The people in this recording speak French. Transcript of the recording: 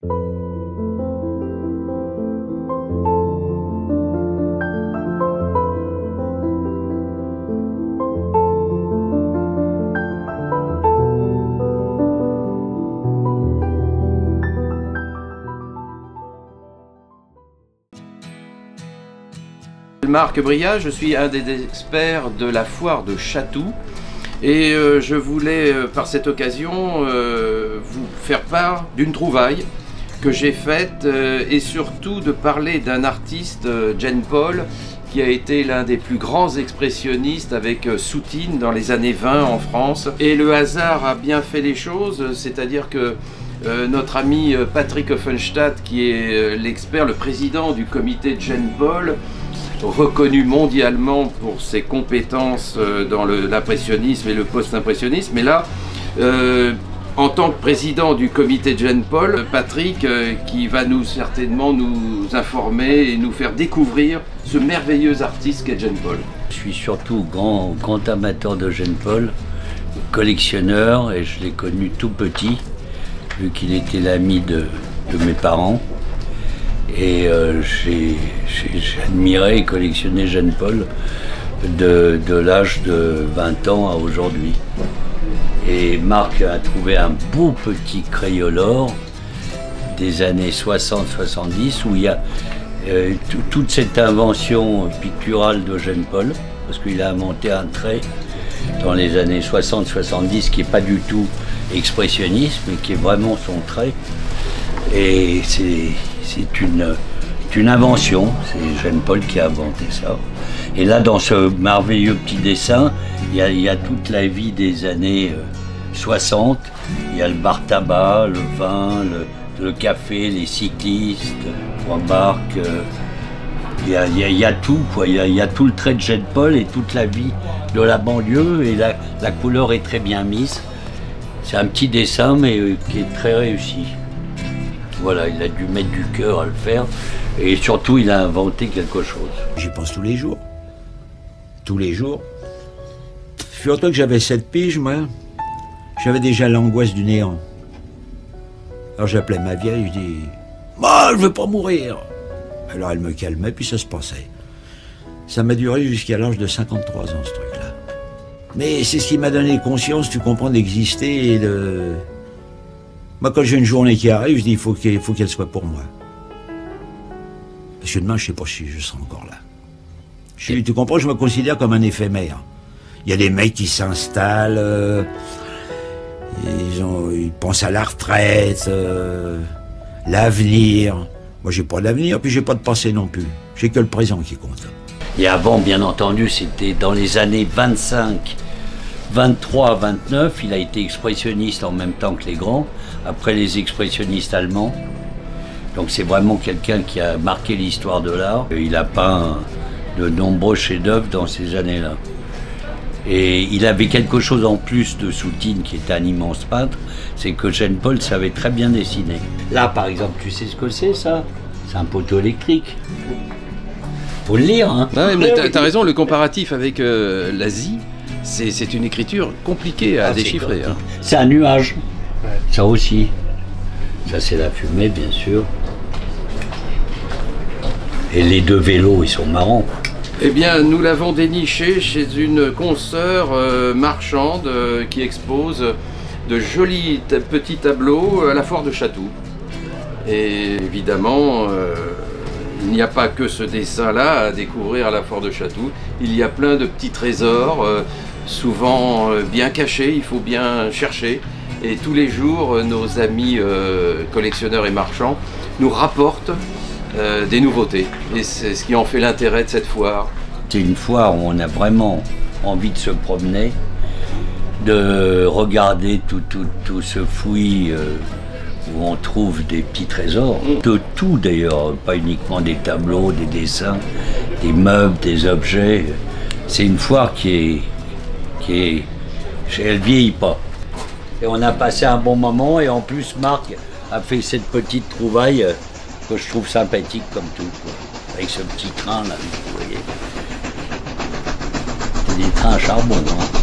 Marc Briat, je suis un des experts de la foire de Chatou et je voulais par cette occasion vous faire part d'une trouvaille que j'ai faite et surtout de parler d'un artiste, Jean Paul, qui a été l'un des plus grands expressionnistes avec Soutine dans les années 20 en France. Et le hasard a bien fait les choses, c'est-à-dire que notre ami Patrick Offenstadt, qui est l'expert, le président du comité de Jean Paul, reconnu mondialement pour ses compétences dans l'impressionnisme et le post-impressionnisme. Et là, en tant que président du comité de Jean Paul, Patrick, qui va certainement nous informer et nous faire découvrir ce merveilleux artiste qu'est Jean Paul. Je suis surtout grand amateur de Jean Paul, collectionneur, et je l'ai connu tout petit, vu qu'il était l'ami de mes parents. Et j'ai admiré et collectionné Jean Paul de l'âge de 20 ans à aujourd'hui. Et Marc a trouvé un beau petit crayolore des années 60-70 où il y a toute cette invention picturale de Jean Paul, parce qu'il a inventé un trait dans les années 60-70 qui n'est pas du tout expressionniste, mais qui est vraiment son trait. Et c'est une invention, c'est Jean Paul qui a inventé ça. Et là, dans ce merveilleux petit dessin, il y a toute la vie des années 60. Il y a le bar tabac, le vin, le café, les cyclistes, Marc. Il y a tout, quoi. Il y a tout le trait de Jean Paul et toute la vie de la banlieue. Et la couleur est très bien mise. C'est un petit dessin, mais qui est très réussi. Voilà, il a dû mettre du cœur à le faire, et surtout il a inventé quelque chose. J'y pense tous les jours. Tous les jours. Figure-toi que j'avais 7 piges, moi. J'avais déjà l'angoisse du néant. Alors j'appelais ma vieille, je dis « Moi, je veux pas mourir !» Alors elle me calmait, puis ça se passait. Ça m'a duré jusqu'à l'âge de 53 ans, ce truc-là. Mais c'est ce qui m'a donné conscience, tu comprends, d'exister et de... Moi, quand j'ai une journée qui arrive, je dis il faut qu'elle soit pour moi. Parce que demain, je sais pas si je serai encore là. Tu comprends, je me considère comme un éphémère. Il y a des mecs qui s'installent, ils pensent à la retraite, l'avenir. Moi, j'ai pas d'avenir, puis j'ai pas de passé non plus. J'ai que le présent qui compte. Et avant, bien entendu, c'était dans les années 25, 23, 29, il a été expressionniste en même temps que les grands, après les expressionnistes allemands. Donc c'est vraiment quelqu'un qui a marqué l'histoire de l'art. Il a peint de nombreux chefs-d'œuvre dans ces années-là. Et il avait quelque chose en plus de Soutine, qui était un immense peintre, c'est que Jean Paul savait très bien dessiner. Là, par exemple, tu sais ce que c'est, ça? C'est un poteau électrique. Faut le lire, hein. Ouais, mais t'as raison, le comparatif avec l'Asie, c'est une écriture compliquée à déchiffrer. Hein. C'est un nuage, ça aussi. Ça, c'est la fumée, bien sûr. Et les deux vélos, ils sont marrants. Eh bien, nous l'avons déniché chez une consoeur marchande qui expose de jolis petits tableaux à la foire de Chatou. Et évidemment, il n'y a pas que ce dessin-là à découvrir à la foire de Chatou. Il y a plein de petits trésors, souvent bien cachés, il faut bien chercher. Et tous les jours, nos amis collectionneurs et marchands nous rapportent des nouveautés. Et c'est ce qui en fait l'intérêt de cette foire. C'est une foire où on a vraiment envie de se promener, de regarder tout ce fouillis où on trouve des petits trésors. De tout d'ailleurs, pas uniquement des tableaux, des dessins, des meubles, des objets. C'est une foire qui elle vieillit pas. Et on a passé un bon moment, et en plus Marc a fait cette petite trouvaille que je trouve sympathique comme tout, quoi. Avec ce petit train là, vous voyez. C'est des trains à charbon, hein.